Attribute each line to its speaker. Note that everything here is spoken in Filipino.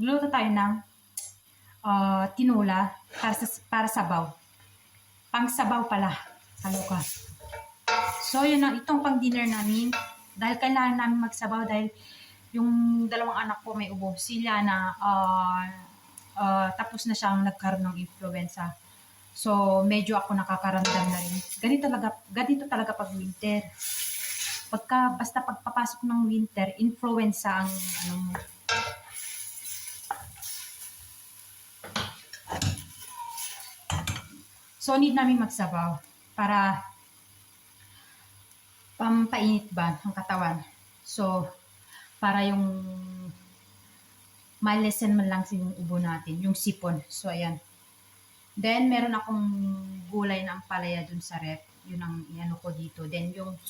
Speaker 1: Luluto tayo ng tinola para sabaw. Pang sabaw pala. Kaloka. So, yun na. Itong pang dinner namin. Dahil kailangan namin magsabaw dahil yung dalawang anak ko may ubo. Sila na tapos na siyang nagkaroon ng influenza. So, medyo ako nakakaramdam na rin. Ganito talaga pag winter. Basta pagpapasok ng winter, influenza ang ano mo. So, need namin magsabaw para pampainit ba ng katawan. So, para yung ma-lessen man lang yung ubo natin, yung sipon. So, ayan. Then, meron akong gulay na ampalaya dun sa rep. Yun ang iano ko dito. Then, yung